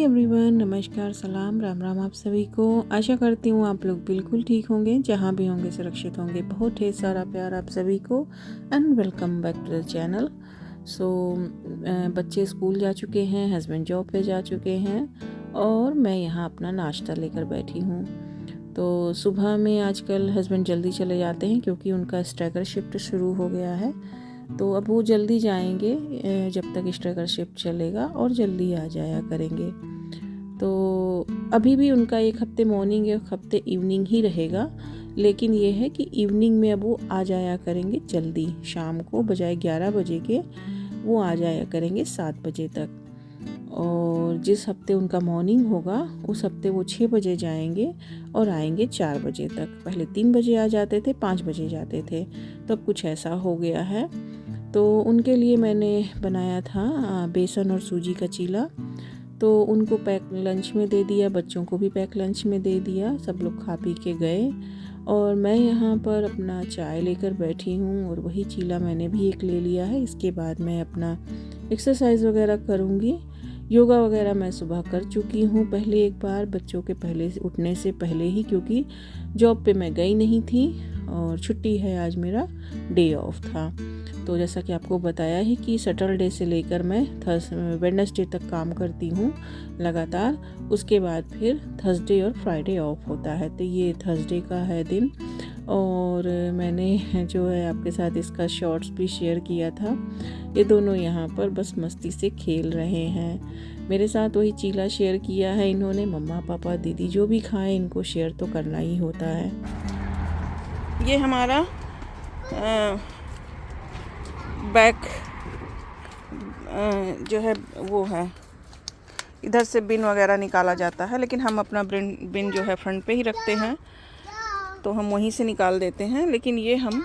Everyone, नमस्कार, सलाम, राम राम आप सभी को। आशा करती हूँ आप लोग बिल्कुल ठीक होंगे, जहाँ भी होंगे सुरक्षित होंगे। बहुत ढेर सारा प्यार आप सभी को and welcome back to the channel. बच्चे स्कूल जा चुके हैं, हस्बैंड जॉब पे जा चुके हैं और मैं यहाँ अपना नाश्ता लेकर बैठी हूँ। तो सुबह में आजकल हस्बैंड जल्दी चले जाते हैं क्योंकि उनका स्ट्राइकर शिफ्ट शुरू हो गया है। तो अब वो जल्दी जाएंगे जब तक स्ट्राइकर शिफ्ट चलेगा और जल्दी आ जाया करेंगे। तो अभी भी उनका एक हफ्ते मॉर्निंग एक हफ्ते इवनिंग ही रहेगा, लेकिन ये है कि इवनिंग में अब वो आ जाया करेंगे जल्दी। शाम को बजाय 11 बजे के वो आ जाया करेंगे 7 बजे तक। और जिस हफ्ते उनका मॉर्निंग होगा उस हफ्ते वो 6 बजे जाएंगे और आएंगे 4 बजे तक। पहले 3 बजे आ जाते थे, 5 बजे जाते थे, तो अब कुछ ऐसा हो गया है। तो उनके लिए मैंने बनाया था बेसन और सूजी का चीला। तो उनको पैक लंच में दे दिया, बच्चों को भी पैक लंच में दे दिया। सब लोग खा पी के गए और मैं यहाँ पर अपना चाय लेकर बैठी हूँ और वही चीला मैंने भी एक ले लिया है। इसके बाद मैं अपना एक्सरसाइज वगैरह करूँगी। योगा वगैरह मैं सुबह कर चुकी हूँ पहले एक बार, बच्चों के पहले उठने से पहले ही, क्योंकि जॉब पे मैं गई नहीं थी और छुट्टी है, आज मेरा डे ऑफ था। तो जैसा कि आपको बताया ही कि सैटरडे से लेकर मैं वेडनेसडे तक काम करती हूँ लगातार। उसके बाद फिर थर्सडे और फ्राइडे ऑफ होता है। तो ये थर्सडे का है दिन और मैंने जो है आपके साथ इसका शॉर्ट्स भी शेयर किया था। ये दोनों यहाँ पर बस मस्ती से खेल रहे हैं। मेरे साथ वही चीला शेयर किया है इन्होंने। मम्मा पापा दीदी जो भी खाएं इनको शेयर तो करना ही होता है। ये हमारा बैक जो है वो है, इधर से बिन वगैरह निकाला जाता है, लेकिन हम अपना बिन जो है फ्रंट पे ही रखते हैं, तो हम वहीं से निकाल देते हैं। लेकिन ये हम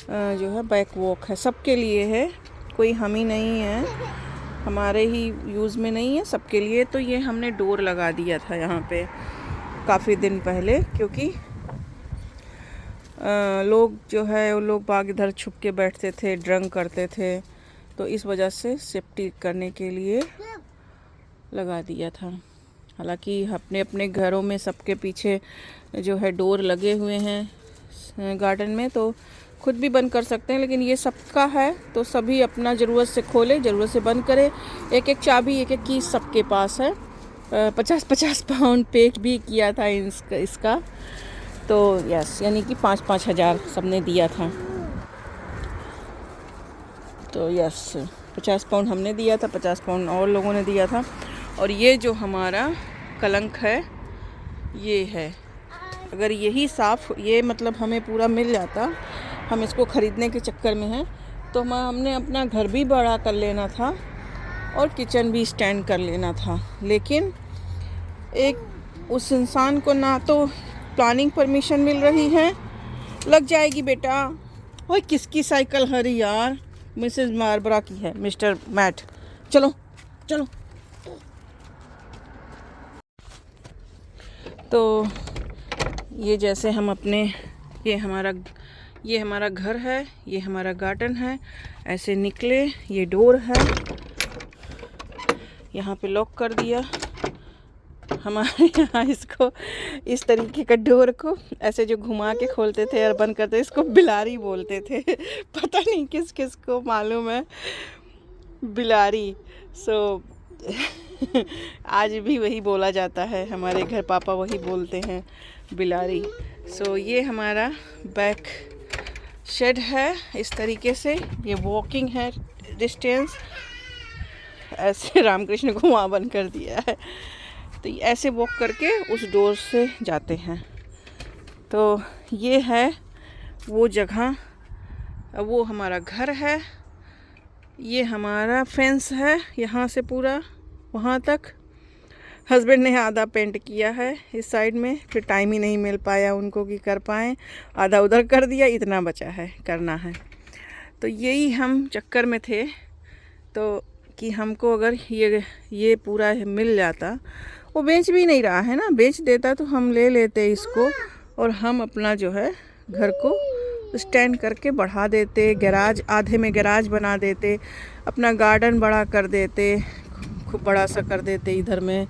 जो है बैक वॉक है, सबके लिए है, कोई हम ही नहीं है, हमारे ही यूज़ में नहीं है, सबके लिए। तो ये हमने डोर लगा दिया था यहाँ पे काफ़ी दिन पहले, क्योंकि लोग जो है वो लोग बाग इधर छुप के बैठते थे, ड्रंक करते थे, तो इस वजह से सेफ्टी करने के लिए लगा दिया था। हालांकि अपने अपने घरों में सबके पीछे जो है डोर लगे हुए हैं गार्डन में, तो खुद भी बंद कर सकते हैं, लेकिन ये सबका है तो सभी अपना ज़रूरत से खोले, ज़रूरत से बंद करें। एक एक चाबी, एक एक की सबके पास है। 50-50 पाउंड पे भी किया था इसका, तो यस, यानी कि 5-5 हज़ार सबने दिया था। तो यस, 50 पाउंड हमने दिया था, 50 पाउंड और लोगों ने दिया था। और ये जो हमारा कलंक है ये है, अगर यही साफ़, ये मतलब हमें पूरा मिल जाता, हम इसको ख़रीदने के चक्कर में हैं, तो हमने अपना घर भी बड़ा कर लेना था और किचन भी स्टैंड कर लेना था। लेकिन एक उस इंसान को ना तो प्लानिंग परमिशन मिल रही है, लग जाएगी बेटा। ओए किसकी साइकिल हरी यार? मिसेस मार्बरा की है, मिस्टर मैट। चलो चलो। तो ये जैसे हम अपने, ये हमारा घर है, ये हमारा गार्डन है, ऐसे निकले, ये डोर है, यहाँ पे लॉक कर दिया। हमारे यहाँ इसको, इस तरीके का डोर को ऐसे जो घुमा के खोलते थे और बंद करते, इसको बिलारी बोलते थे। पता नहीं किस किस को मालूम है बिलारी। आज भी वही बोला जाता है, हमारे घर पापा वही बोलते हैं, बिलारी। ये हमारा बैक शेड है इस तरीके से। ये वॉकिंग है डिस्टेंस, ऐसे रामकृष्ण को वहाँ बंद कर दिया है, तो ऐसे वॉक करके उस डोर से जाते हैं। तो ये है वो जगह, वो हमारा घर है, ये हमारा फेंस है यहाँ से पूरा वहाँ तक। हस्बैंड ने आधा पेंट किया है इस साइड में, फिर टाइम ही नहीं मिल पाया उनको कि कर पाएँ, आधा उधर कर दिया, इतना बचा है करना है। तो यही हम चक्कर में थे, तो कि हमको अगर ये पूरा मिल जाता। वो बेच भी नहीं रहा है ना, बेच देता तो हम ले लेते इसको और हम अपना जो है घर को स्टैंड करके बढ़ा देते, गैराज, आधे में गैराज बना देते, अपना गार्डन बड़ा कर देते, खूब बड़ा सा कर देते, इधर में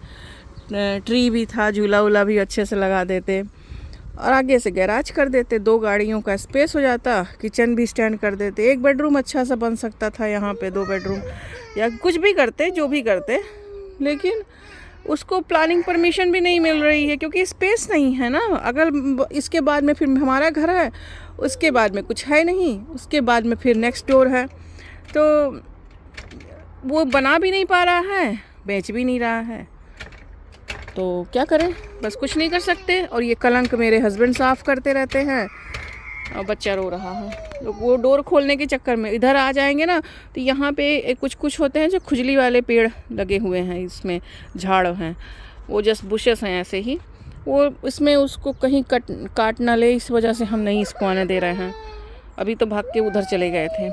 ट्री भी था, झूला वूला भी अच्छे से लगा देते और आगे से गैराज कर देते, 2 गाड़ियों का स्पेस हो जाता, किचन भी स्टैंड कर देते, 1 बेडरूम अच्छा सा बन सकता था यहाँ पे, 2 बेडरूम या कुछ भी करते, जो भी करते, लेकिन उसको प्लानिंग परमिशन भी नहीं मिल रही है क्योंकि स्पेस नहीं है ना। अगर इसके बाद में फिर हमारा घर है, उसके बाद में कुछ है नहीं, उसके बाद में फिर नेक्स्ट डोर है, तो वो बना भी नहीं पा रहा है, बेच भी नहीं रहा है, तो क्या करें, बस कुछ नहीं कर सकते। और ये कलंक मेरे हस्बैंड साफ़ करते रहते हैं और बच्चा रो रहा है, तो वो डोर खोलने के चक्कर में इधर आ जाएंगे ना, तो यहाँ पे कुछ कुछ होते हैं जो खुजली वाले पेड़ लगे हुए हैं, इसमें झाड़ हैं, वो जस्ट बुशेस हैं ऐसे ही, वो इसमें उसको कहीं काट ना ले, इस वजह से हम नहीं इसको आने दे रहे हैं। अभी तो भाग के उधर चले गए थे,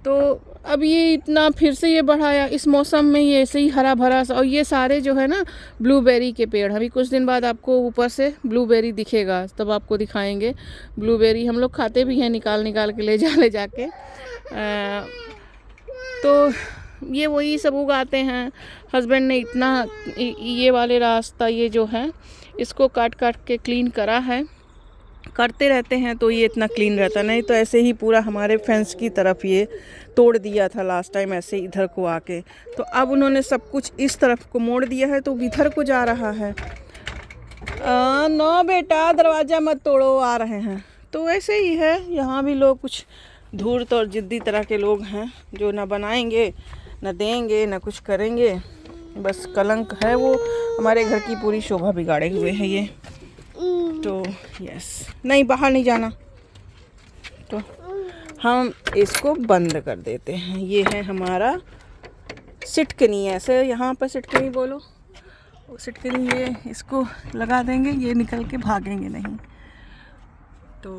तो अब ये इतना फिर से ये बढ़ाया इस मौसम में, ये ऐसे ही हरा भरा सा, और ये सारे जो है ना ब्लूबेरी के पेड़, अभी कुछ दिन बाद आपको ऊपर से ब्लूबेरी दिखेगा, तब आपको दिखाएंगे। ब्लूबेरी हम लोग खाते भी हैं, निकाल निकाल के ले जाके तो ये वही सब उगाते हैं। हस्बैंड ने इतना ये वाले रास्ता, ये जो है इसको काट काट के क्लीन करा है, करते रहते हैं तो ये इतना क्लीन रहता, नहीं तो ऐसे ही पूरा हमारे फेंस की तरफ ये तोड़ दिया था लास्ट टाइम ऐसे इधर को आके, तो अब उन्होंने सब कुछ इस तरफ को मोड़ दिया है, तो इधर को जा रहा है। नो बेटा दरवाज़ा मत तोड़ो, आ रहे हैं। तो ऐसे ही है, यहाँ भी लोग कुछ धूर्त और जिद्दी तरह के लोग हैं जो ना बनाएंगे, ना देंगे, ना कुछ करेंगे, बस कलंक है वो, हमारे घर की पूरी शोभा बिगाड़े हुए हैं ये। तो यस, नहीं बाहर नहीं जाना, तो हम इसको बंद कर देते हैं। ये है हमारा सिटकनी, ऐसे यहाँ पर सिटकनी बोलो, सिटकनी, ये इसको लगा देंगे, ये निकल के भागेंगे नहीं, तो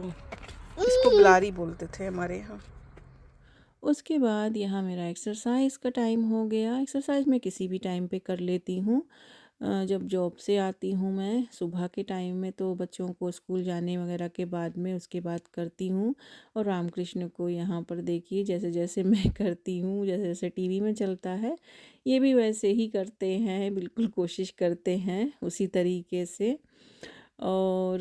इसको बिलारी बोलते थे हमारे यहाँ। उसके बाद यहाँ मेरा एक्सरसाइज का टाइम हो गया। एक्सरसाइज मैं किसी भी टाइम पे कर लेती हूँ। जब जॉब से आती हूँ मैं सुबह के टाइम में, तो बच्चों को स्कूल जाने वगैरह के बाद में उसके बाद करती हूँ। और रामकृष्ण को यहाँ पर देखिए, जैसे जैसे मैं करती हूँ, जैसे जैसे टीवी में चलता है, ये भी वैसे ही करते हैं, बिल्कुल कोशिश करते हैं उसी तरीके से। और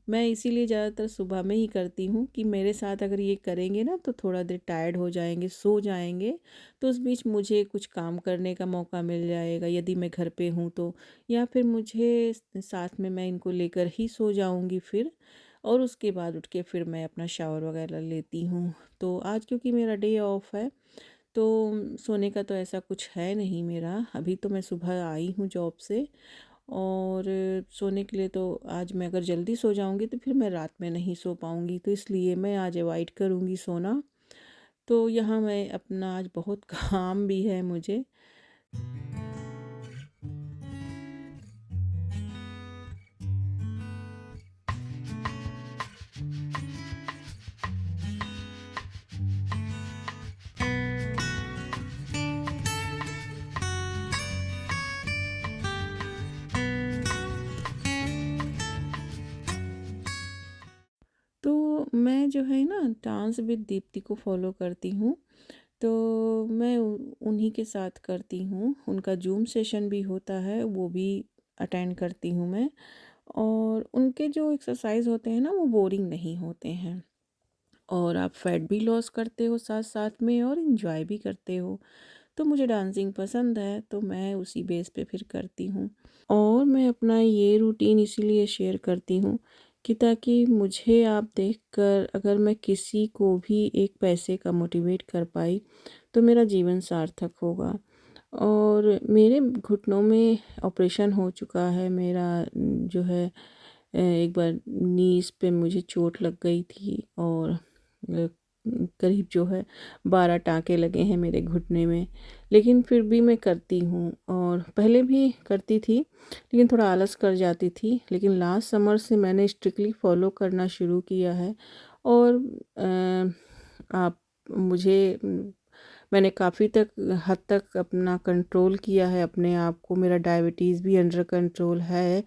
मैं इसीलिए ज़्यादातर सुबह में ही करती हूँ कि मेरे साथ अगर ये करेंगे ना तो थोड़ा देर टायर्ड हो जाएंगे, सो जाएंगे, तो उस बीच मुझे कुछ काम करने का मौका मिल जाएगा यदि मैं घर पे हूँ तो, या फिर मुझे साथ में मैं इनको लेकर ही सो जाऊँगी फिर, और उसके बाद उठ के फिर मैं अपना शावर वगैरह लेती हूँ। तो आज क्योंकि मेरा डे ऑफ है, तो सोने का तो ऐसा कुछ है नहीं मेरा, अभी तो मैं सुबह आई हूँ जॉब से, और सोने के लिए तो आज मैं अगर जल्दी सो जाऊंगी तो फिर मैं रात में नहीं सो पाऊंगी, तो इसलिए मैं आज अवॉइड करूंगी सोना। तो यहाँ मैं अपना आज बहुत काम भी है मुझे। तो मैं जो है ना डांस विद दीप्ति को फॉलो करती हूँ, तो मैं उन्हीं के साथ करती हूँ, उनका जूम सेशन भी होता है, वो भी अटेंड करती हूँ मैं। और उनके जो एक्सरसाइज होते हैं ना वो बोरिंग नहीं होते हैं, और आप फैट भी लॉस करते हो साथ साथ में, और इन्जॉय भी करते हो। तो मुझे डांसिंग पसंद है, तो मैं उसी बेस पे फिर करती हूँ। और मैं अपना ये रूटीन इसीलिए शेयर करती हूँ कि ताकि मुझे आप देखकर अगर मैं किसी को भी एक पैसे का मोटिवेट कर पाई तो मेरा जीवन सार्थक होगा। और मेरे घुटनों में ऑपरेशन हो चुका है मेरा, जो है एक बार नीज पे मुझे चोट लग गई थी, और करीब जो है 12 टाँके लगे हैं मेरे घुटने में, लेकिन फिर भी मैं करती हूँ, और पहले भी करती थी लेकिन थोड़ा आलस कर जाती थी, लेकिन लास्ट समर से मैंने स्ट्रिक्टली फॉलो करना शुरू किया है। और आप मुझे मैंने काफ़ी तक हद तक अपना कंट्रोल किया है अपने आप को, मेरा डायबिटीज़ भी अंडर कंट्रोल है,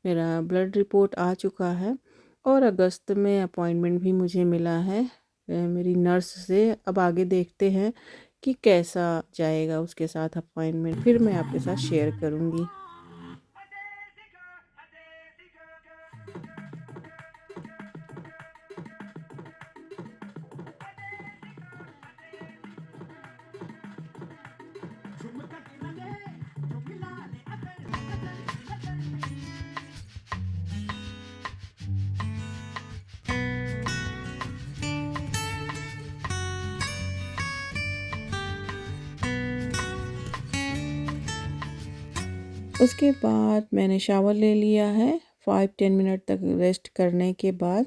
मेरा ब्लड रिपोर्ट आ चुका है, और अगस्त में अपॉइंटमेंट भी मुझे मिला है मेरी नर्स से। अब आगे देखते हैं कि कैसा जाएगा उसके साथ अपॉइंटमेंट, फिर मैं आपके साथ शेयर करूँगी। उसके बाद मैंने शावर ले लिया है। 5-10 मिनट तक रेस्ट करने के बाद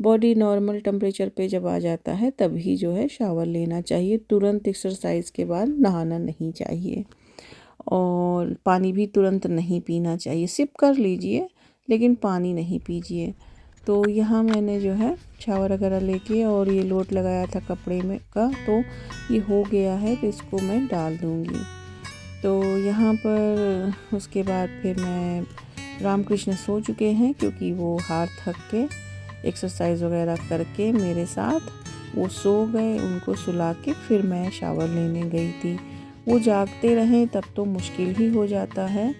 बॉडी नॉर्मल टेम्परेचर पे जब आ जाता है तभी जो है शावर लेना चाहिए। तुरंत एक्सरसाइज के बाद नहाना नहीं चाहिए और पानी भी तुरंत नहीं पीना चाहिए। सिप कर लीजिए लेकिन पानी नहीं पीजिए। तो यहाँ मैंने जो है शावर वगैरह लेके और ये लोट लगाया था कपड़े में का, तो ये हो गया है, तो इसको मैं डाल दूँगी। तो यहाँ पर उसके बाद फिर मैं रामकृष्ण सो चुके हैं क्योंकि वो हाथ थक के एक्सरसाइज वगैरह करके मेरे साथ वो सो गए। उनको सुला के फिर मैं शावर लेने गई थी। वो जागते रहें तब तो मुश्किल ही हो जाता है।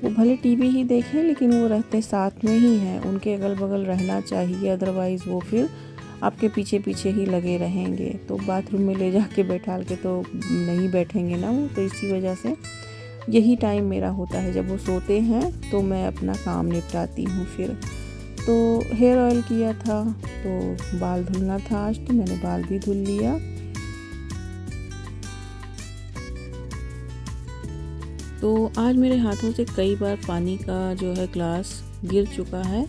वो भले टीवी ही देखें लेकिन वो रहते साथ में ही हैं, उनके अगल बगल रहना चाहिए, अदरवाइज़ वो फिर आपके पीछे पीछे ही लगे रहेंगे। तो बाथरूम में ले जाके बैठाल के तो नहीं बैठेंगे ना वो, तो इसी वजह से यही टाइम मेरा होता है। जब वो सोते हैं तो मैं अपना काम निपटाती हूँ। फिर तो हेयर ऑयल किया था, तो बाल धुलना था आज, तो मैंने बाल भी धुल लिया। तो आज मेरे हाथों से कई बार पानी का जो है ग्लास गिर चुका है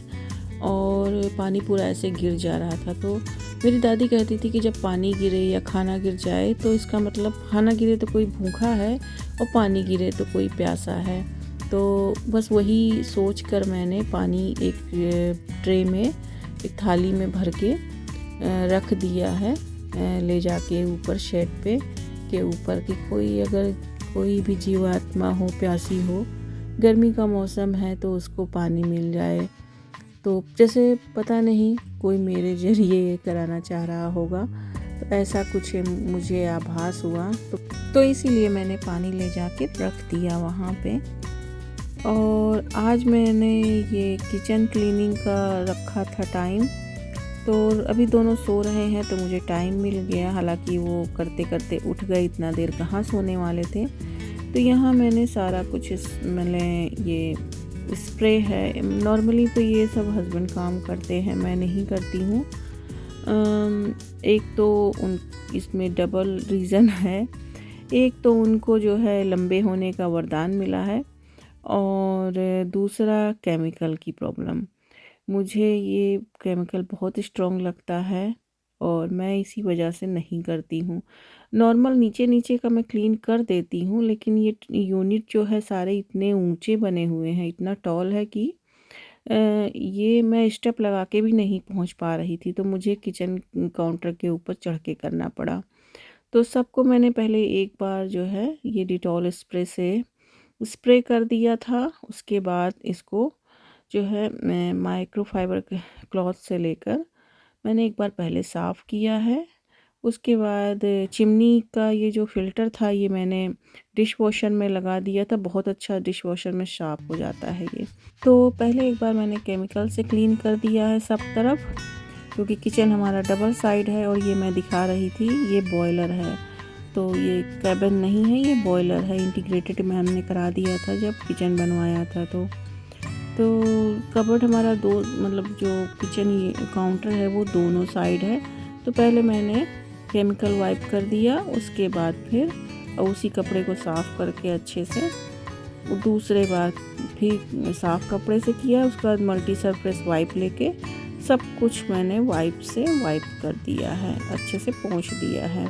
और पानी पूरा ऐसे गिर जा रहा था। तो मेरी दादी कहती थी कि जब पानी गिरे या खाना गिर जाए तो इसका मतलब खाना गिरे तो कोई भूखा है और पानी गिरे तो कोई प्यासा है। तो बस वही सोच कर मैंने पानी एक ट्रे में, एक थाली में भर के रख दिया है, ले जाके ऊपर शेड पे के ऊपर, कि कोई अगर कोई भी जीवात्मा हो, प्यासी हो, गर्मी का मौसम है तो उसको पानी मिल जाए। तो जैसे पता नहीं कोई मेरे ज़रिए कराना चाह रहा होगा, तो ऐसा कुछ मुझे आभास हुआ। तो इसीलिए मैंने पानी ले जाके रख दिया वहाँ पे। और आज मैंने ये किचन क्लीनिंग का रखा था टाइम, तो अभी दोनों सो रहे हैं तो मुझे टाइम मिल गया। हालांकि वो करते करते उठ गए, इतना देर कहाँ सोने वाले थे। तो यहाँ मैंने सारा कुछ मतलब ये स्प्रे है, नॉर्मली तो ये सब हस्बैंड काम करते हैं, मैं नहीं करती हूँ। एक तो इसमें डबल रीज़न है। एक तो उनको जो है लंबे होने का वरदान मिला है और दूसरा केमिकल की प्रॉब्लम। मुझे ये केमिकल बहुत स्ट्रॉन्ग लगता है और मैं इसी वजह से नहीं करती हूँ। नॉर्मल नीचे नीचे का मैं क्लीन कर देती हूँ, लेकिन ये यूनिट जो है सारे इतने ऊंचे बने हुए हैं, इतना टॉल है कि ये मैं स्टेप लगा के भी नहीं पहुँच पा रही थी। तो मुझे किचन काउंटर के ऊपर चढ़ के करना पड़ा। तो सबको मैंने पहले एक बार जो है ये डिटॉल स्प्रे से स्प्रे कर दिया था। उसके बाद इसको जो है मैं माइक्रोफाइबर क्लॉथ से लेकर मैंने एक बार पहले साफ़ किया है। उसके बाद चिमनी का ये जो फ़िल्टर था ये मैंने डिश वॉशर में लगा दिया था। बहुत अच्छा डिश वॉशर में साफ़ हो जाता है ये। तो पहले एक बार मैंने केमिकल से क्लीन कर दिया है सब तरफ, क्योंकि किचन हमारा डबल साइड है। और ये मैं दिखा रही थी, ये बॉयलर है, तो ये कैबिन नहीं है, ये बॉयलर है। इंटीग्रेटेड में हमने करा दिया था जब किचन बनवाया था। तो कबर्ड हमारा दो, मतलब जो किचन ये काउंटर है वो दोनों साइड है। तो पहले मैंने केमिकल वाइप कर दिया, उसके बाद फिर उसी कपड़े को साफ़ करके अच्छे से दूसरे बार फिर साफ़ कपड़े से किया। उसके बाद मल्टी सरफेस वाइप लेके सब कुछ मैंने वाइप से वाइप कर दिया है, अच्छे से पोंछ दिया है।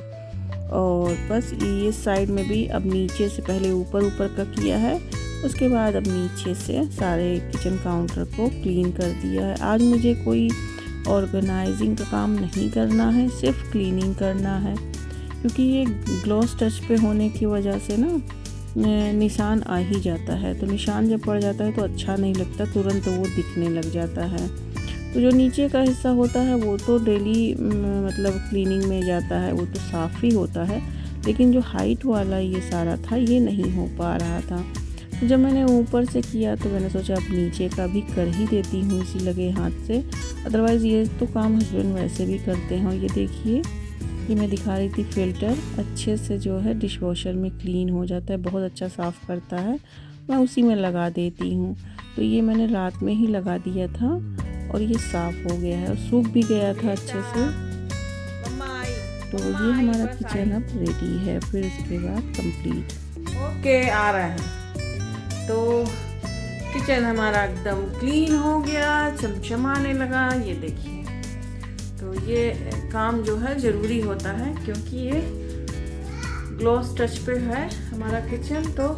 और बस ये साइड में भी अब नीचे से पहले ऊपर का किया है, उसके बाद अब नीचे से सारे किचन काउंटर को क्लीन कर दिया है। आज मुझे कोई ऑर्गेनाइजिंग का काम नहीं करना है, सिर्फ क्लीनिंग करना है, क्योंकि ये ग्लॉस टच पे होने की वजह से ना निशान आ ही जाता है। तो निशान जब पड़ जाता है तो अच्छा नहीं लगता, तुरंत वो दिखने लग जाता है। तो जो नीचे का हिस्सा होता है वो तो डेली मतलब क्लीनिंग में जाता है, वो तो साफ़ ही होता है। लेकिन जो हाइट वाला ये सारा था ये नहीं हो पा रहा था। तो जब मैंने ऊपर से किया तो मैंने सोचा अब नीचे का भी कर ही देती हूँ इसी लगे हाथ से, अदरवाइज़ ये तो काम हस्बैंड वैसे भी करते हैं। और ये देखिए, ये मैं दिखा रही थी फ़िल्टर अच्छे से जो है डिश वॉशर में क्लीन हो जाता है, बहुत अच्छा साफ़ करता है। मैं उसी में लगा देती हूँ। तो ये मैंने रात में ही लगा दिया था और ये साफ़ हो गया है और सूख भी गया था अच्छे से। तो ये हमारा किचन अब रेडी है, फिर इसके बाद कंप्लीट। ओके, आ रहा है। तो किचन हमारा एकदम क्लीन हो गया, चमचमाने लगा। ये देखिए, तो ये काम जो है ज़रूरी होता है क्योंकि ये ग्लॉस टच पे है हमारा किचन, तो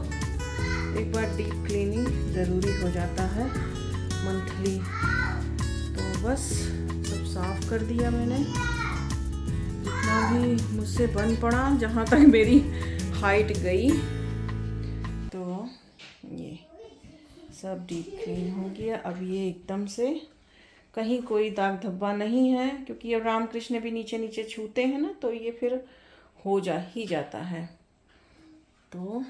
एक बार डीप क्लीनिंग ज़रूरी हो जाता है मंथली। तो बस सब साफ़ कर दिया मैंने, जितना भी मुझसे बन पड़ा, जहाँ तक मेरी हाइट गई। तो ये सब डीप क्लीन हो गया। अब ये एकदम से कहीं कोई दाग धब्बा नहीं है, क्योंकि अब रामकृष्ण भी नीचे नीचे छूते हैं ना, तो ये फिर हो ही जाता है। तो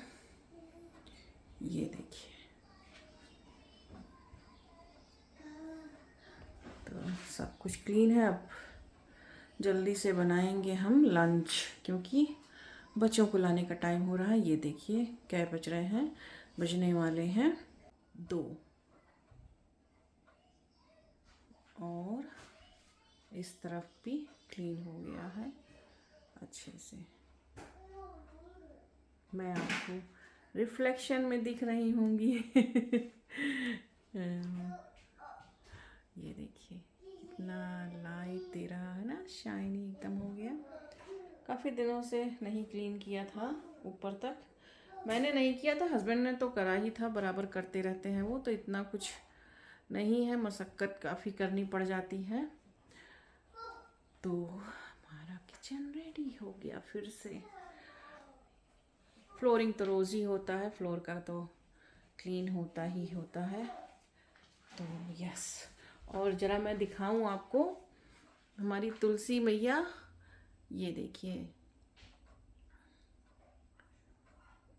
ये देखिए, तो सब कुछ क्लीन है। अब जल्दी से बनाएंगे हम लंच, क्योंकि बच्चों को लाने का टाइम हो रहा है। ये देखिए क्या बज रहे हैं, बजने वाले हैं 2। और इस तरफ भी क्लीन हो गया है अच्छे से। मैं आपको रिफ्लेक्शन में दिख रही होंगी। ये देखिए कितना लाइट दे रहा है ना, शाइनी एकदम हो गया। काफ़ी दिनों से नहीं क्लीन किया था ऊपर तक, मैंने नहीं किया था, हस्बैंड ने तो करा ही था, बराबर करते रहते हैं वो, तो इतना कुछ नहीं है, मशक्क़त काफ़ी करनी पड़ जाती है। तो हमारा किचन रेडी हो गया फिर से। फ्लोरिंग तो रोज़ ही होता है, फ्लोर का तो क्लीन होता ही होता है। तो यस, और ज़रा मैं दिखाऊं आपको हमारी तुलसी मैया। ये देखिए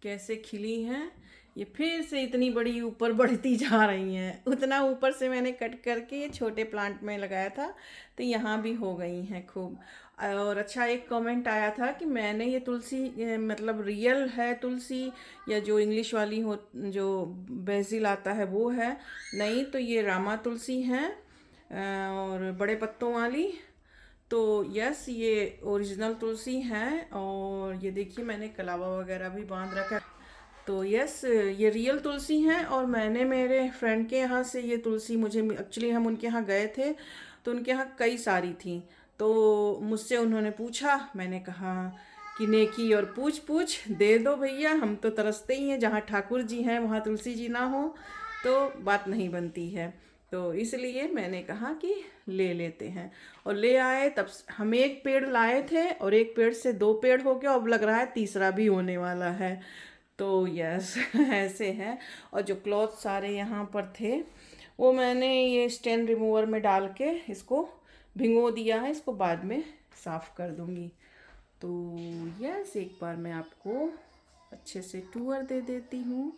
कैसे खिली हैं, ये फिर से इतनी बड़ी ऊपर बढ़ती जा रही हैं। उतना ऊपर से मैंने कट करके ये छोटे प्लांट में लगाया था, तो यहाँ भी हो गई हैं खूब। और अच्छा, एक कमेंट आया था कि मैंने ये तुलसी मतलब रियल है तुलसी या जो इंग्लिश वाली हो, जो बेसिल आता है वो है। नहीं, तो ये रामा तुलसी है और बड़े पत्तों वाली। तो यस, ये ओरिजिनल तुलसी हैं। और ये देखिए मैंने कलावा वगैरह भी बांध रखा है। तो यस, ये रियल तुलसी हैं। और मैंने मेरे फ्रेंड के यहाँ से ये तुलसी, मुझे एक्चुअली हम उनके यहाँ गए थे, तो उनके यहाँ कई सारी थी। तो मुझसे उन्होंने पूछा, मैंने कहा कि नेकी और पूछ पूछ दे दो भैया, हम तो तरसते ही हैं, जहाँ ठाकुर जी हैं वहाँ तुलसी जी ना हो तो बात नहीं बनती है। तो इसलिए मैंने कहा कि ले लेते हैं, और ले आए। तब हम एक पेड़ लाए थे और एक पेड़ से 2 पेड़ हो गया, अब लग रहा है तीसरा भी होने वाला है। तो यस, ऐसे है। और जो क्लॉथ सारे यहाँ पर थे वो मैंने ये स्टेन रिमूवर में डाल के इसको भिगो दिया है, इसको बाद में साफ़ कर दूँगी। तो यस, एक बार मैं आपको अच्छे से टूर दे देती हूँ।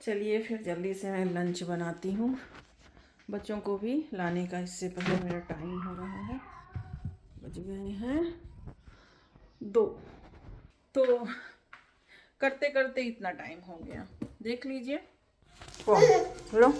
चलिए फिर जल्दी से मैं लंच बनाती हूँ, बच्चों को भी लाने का इससे पहले मेरा टाइम हो रहा है। बज गए हैं 2। तो करते करते इतना टाइम हो गया, देख लीजिए। कौन लो,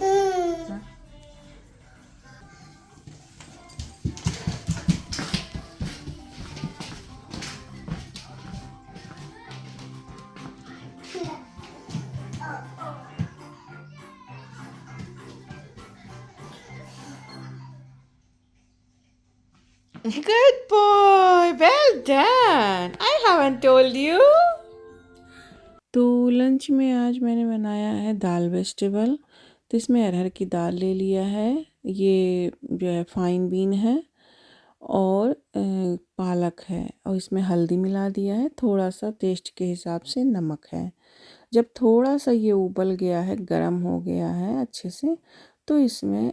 good boy, well done, I haven't told you। तो लंच में आज मैंने बनाया है दाल वेजिटेबल। तो इसमें अरहर की दाल ले लिया है, ये जो है फाइन बीन है, और पालक है, और इसमें हल्दी मिला दिया है, थोड़ा सा टेस्ट के हिसाब से नमक है। जब थोड़ा सा ये उबल गया है, गरम हो गया है अच्छे से, तो इसमें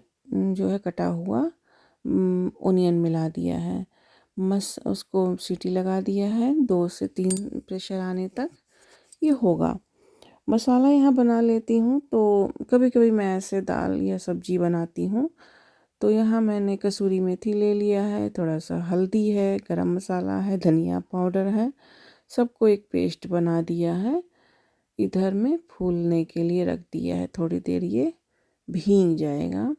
जो है कटा हुआ ओनियन मिला दिया है। उसको सीटी लगा दिया है, 2 से 3 प्रेशर आने तक ये होगा। मसाला यहाँ बना लेती हूँ, तो कभी कभी मैं ऐसे दाल या सब्जी बनाती हूँ। तो यहाँ मैंने कसूरी मेथी ले लिया है, थोड़ा सा हल्दी है, गरम मसाला है, धनिया पाउडर है, सबको एक पेस्ट बना दिया है। इधर में फूलने के लिए रख दिया है, थोड़ी देर ये भीग जाएगा।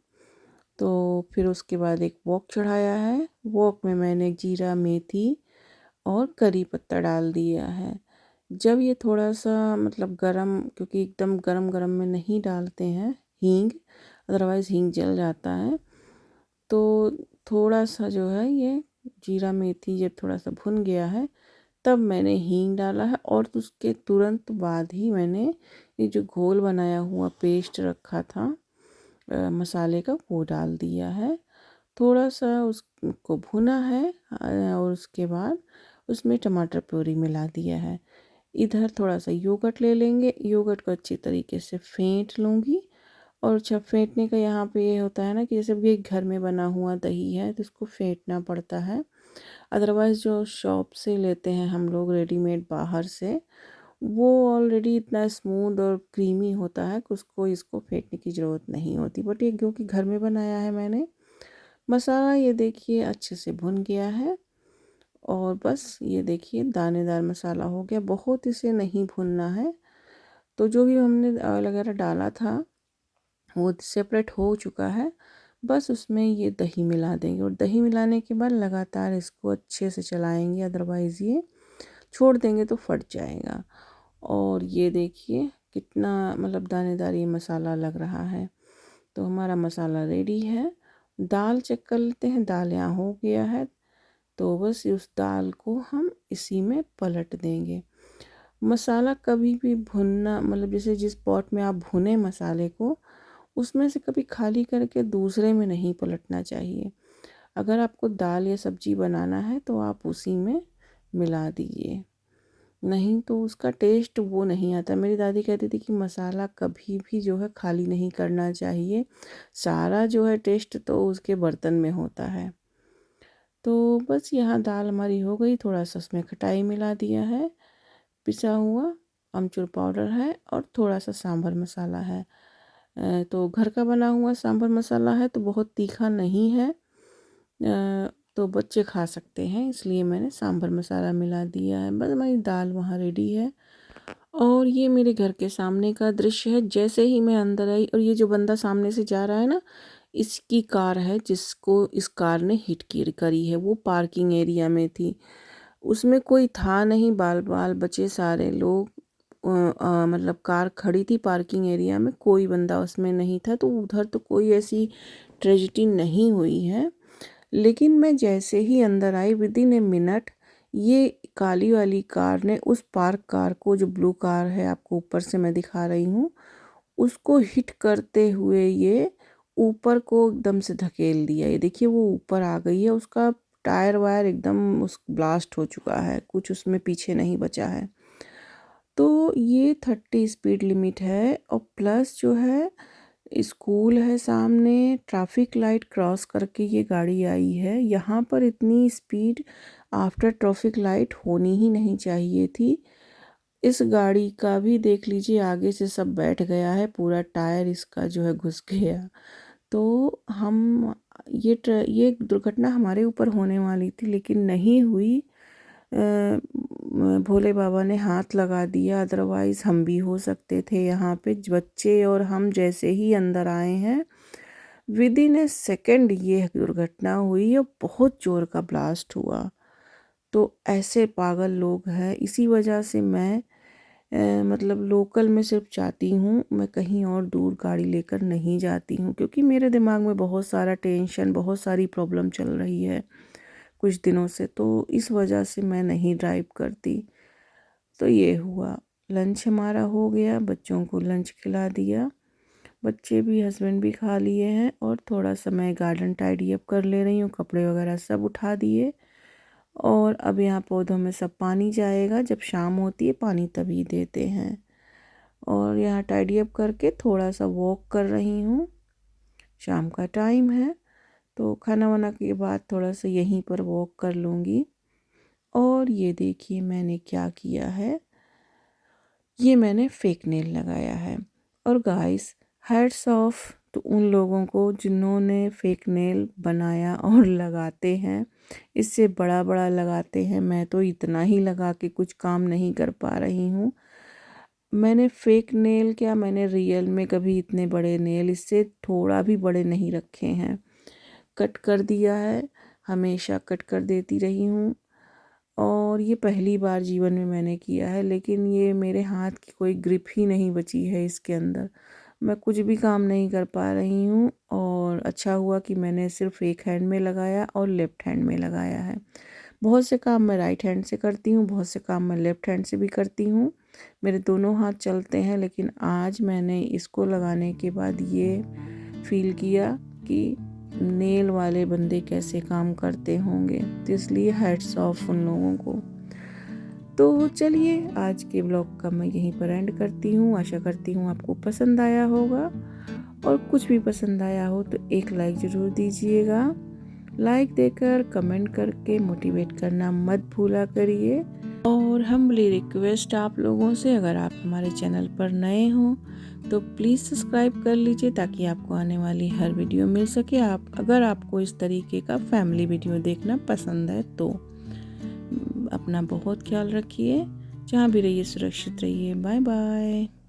तो फिर उसके बाद एक वॉक चढ़ाया है। वॉक में मैंने जीरा, मेथी और करी पत्ता डाल दिया है। जब ये थोड़ा सा मतलब गरम, क्योंकि एकदम गरम गरम में नहीं डालते हैं हींग, अदरवाइज़ हींग जल जाता है। तो थोड़ा सा जो है ये जीरा मेथी जब थोड़ा सा भुन गया है, तब मैंने हींग डाला है और उसके तुरंत बाद ही मैंने ये जो घोल बनाया हुआ पेस्ट रखा था मसाले का, वो डाल दिया है। थोड़ा सा उसको भुना है और उसके बाद उसमें टमाटर प्यूरी मिला दिया है। इधर थोड़ा सा योगर्ट ले लेंगे, योगर्ट को अच्छी तरीके से फेंट लूँगी। और जब फेंटने का यहाँ पे ये होता है ना कि जैसे ये घर में बना हुआ दही है तो इसको फेंटना पड़ता है। अदरवाइज़ जो शॉप से लेते हैं हम लोग रेडीमेड बाहर से, वो ऑलरेडी इतना स्मूथ और क्रीमी होता है कि उसको इसको फेंटने की ज़रूरत नहीं होती। बट ये क्योंकि घर में बनाया है मैंने, मसाला ये देखिए अच्छे से भुन गया है और बस ये देखिए दानेदार मसाला हो गया, बहुत इसे नहीं भुनना है। तो जो भी हमने ऑयल वगैरह डाला था वो सेपरेट हो चुका है। बस उसमें ये दही मिला देंगे और दही मिलाने के बाद लगातार इसको अच्छे से चलाएंगे, अदरवाइज़ ये छोड़ देंगे तो फट जाएगा। और ये देखिए कितना मतलब दानेदार ये मसाला लग रहा है। तो हमारा मसाला रेडी है। दाल चेक कर लेते हैं, दाल यहाँ हो गया है। तो बस उस दाल को हम इसी में पलट देंगे। मसाला कभी भी भुनना मतलब जैसे जिस पॉट में आप भुने मसाले को, उसमें से कभी खाली करके दूसरे में नहीं पलटना चाहिए। अगर आपको दाल या सब्जी बनाना है तो आप उसी में मिला दीजिए, नहीं तो उसका टेस्ट वो नहीं आता। मेरी दादी कहती थी कि मसाला कभी भी जो है खाली नहीं करना चाहिए, सारा जो है टेस्ट तो उसके बर्तन में होता है। तो बस यहाँ दाल हमारी हो गई, थोड़ा सा उसमें खटाई मिला दिया है, पिसा हुआ अमचूर पाउडर है और थोड़ा सा सांभर मसाला है। तो घर का बना हुआ सांभर मसाला है तो बहुत तीखा नहीं है, तो बच्चे खा सकते हैं, इसलिए मैंने सांभर मसाला मिला दिया है। बस हमारी दाल वहाँ रेडी है। और ये मेरे घर के सामने का दृश्य है। जैसे ही मैं अंदर आई और ये जो बंदा सामने से जा रहा है ना, इसकी कार है जिसको इस कार ने हिट की करी है। वो पार्किंग एरिया में थी, उसमें कोई था नहीं, बाल बाल बचे सारे लोग मतलब कार खड़ी थी पार्किंग एरिया में, कोई बंदा उसमें नहीं था। तो उधर तो कोई ऐसी ट्रेजिडी नहीं हुई है। लेकिन मैं जैसे ही अंदर आई, विद इन ए मिनट ये काली वाली कार ने उस पार्क कार को, जो ब्लू कार है आपको ऊपर से मैं दिखा रही हूँ, उसको हिट करते हुए ये ऊपर को एकदम से धकेल दिया। ये देखिए वो ऊपर आ गई है, उसका टायर वायर एकदम उस ब्लास्ट हो चुका है, कुछ उसमें पीछे नहीं बचा है। तो ये 30 स्पीड लिमिट है और प्लस जो है स्कूल है सामने, ट्रैफिक लाइट क्रॉस करके ये गाड़ी आई है। यहाँ पर इतनी स्पीड आफ्टर ट्रैफिक लाइट होनी ही नहीं चाहिए थी। इस गाड़ी का भी देख लीजिए, आगे से सब बैठ गया है, पूरा टायर इसका जो है घुस गया। तो हम ये दुर्घटना हमारे ऊपर होने वाली थी लेकिन नहीं हुई। भोले बाबा ने हाथ लगा दिया, अदरवाइज़ हम भी हो सकते थे यहाँ पे। बच्चे और हम जैसे ही अंदर आए हैं, विद इन ए सेकेंड ये दुर्घटना हुई और बहुत ज़ोर का ब्लास्ट हुआ। तो ऐसे पागल लोग हैं, इसी वजह से मैं मतलब लोकल में सिर्फ जाती हूँ, मैं कहीं और दूर गाड़ी लेकर नहीं जाती हूँ, क्योंकि मेरे दिमाग में बहुत सारा टेंशन, बहुत सारी प्रॉब्लम चल रही है कुछ दिनों से, तो इस वजह से मैं नहीं ड्राइव करती। तो ये हुआ, लंच हमारा हो गया, बच्चों को लंच खिला दिया, बच्चे भी हस्बैंड भी खा लिए हैं और थोड़ा सा मैं गार्डन टाइडी अप कर ले रही हूँ, कपड़े वगैरह सब उठा दिए। और अब यहाँ पौधों में सब पानी जाएगा, जब शाम होती है पानी तभी देते हैं। और यहाँ टाइडी अप करके थोड़ा सा वॉक कर रही हूँ। शाम का टाइम है तो खाना वाना के बाद थोड़ा सा यहीं पर वॉक कर लूँगी। और ये देखिए मैंने क्या किया है, ये मैंने फेक नेल लगाया है। और गाइस, हैट्स ऑफ तो उन लोगों को जिन्होंने फेक नेल बनाया और लगाते हैं, इससे बड़ा बड़ा लगाते हैं। मैं तो इतना ही लगा के कुछ काम नहीं कर पा रही हूँ। मैंने फेक नेल क्या, मैंने रियल में कभी इतने बड़े नेल इससे थोड़ा भी बड़े नहीं रखे हैं। कट कर दिया है, हमेशा कट कर देती रही हूँ। और ये पहली बार जीवन में मैंने किया है, लेकिन ये मेरे हाथ की कोई ग्रिप ही नहीं बची है इसके अंदर। मैं कुछ भी काम नहीं कर पा रही हूँ। और अच्छा हुआ कि मैंने सिर्फ एक हैंड में लगाया और लेफ़्ट हैंड में लगाया है। बहुत से काम मैं राइट हैंड से करती हूँ, बहुत से काम मैं लेफ़्ट हैंड से भी करती हूँ। मेरे दोनों हाथ चलते हैं, लेकिन आज मैंने इसको लगाने के बाद ये फील किया कि नेल वाले बंदे कैसे काम करते होंगे। तो इसलिए हैट्स ऑफ उन लोगों को। तो चलिए आज के ब्लॉग का मैं यहीं पर एंड करती हूँ। आशा करती हूँ आपको पसंद आया होगा, और कुछ भी पसंद आया हो तो एक लाइक ज़रूर दीजिएगा। लाइक देकर कमेंट करके मोटिवेट करना मत भूला करिए। और हम्बली रिक्वेस्ट आप लोगों से, अगर आप हमारे चैनल पर नए हों तो प्लीज़ सब्सक्राइब कर लीजिए ताकि आपको आने वाली हर वीडियो मिल सके। अगर आपको इस तरीके का फैमिली वीडियो देखना पसंद है तो अपना बहुत ख्याल रखिए। जहाँ भी रहिए सुरक्षित रहिए। Bye bye.